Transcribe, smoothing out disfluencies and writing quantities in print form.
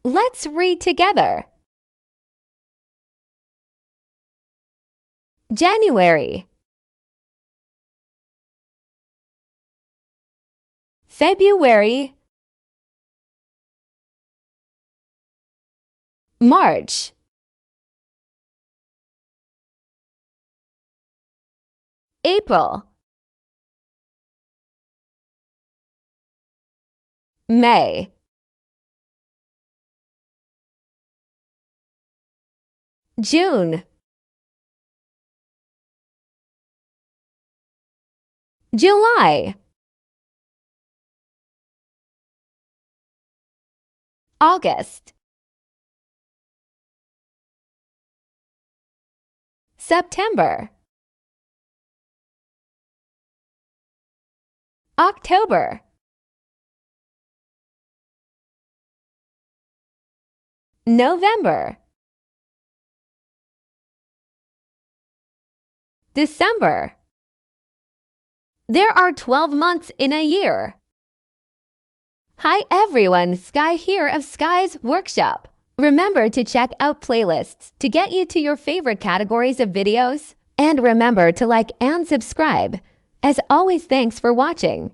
Let's read together. January, February, March, April, May, June, July, August, September, October, November, December. There are 12 months in a year. Hi everyone, Skye here of Skye's Workshop. Remember to check out playlists to get you to your favorite categories of videos. And remember to like and subscribe. As always, thanks for watching.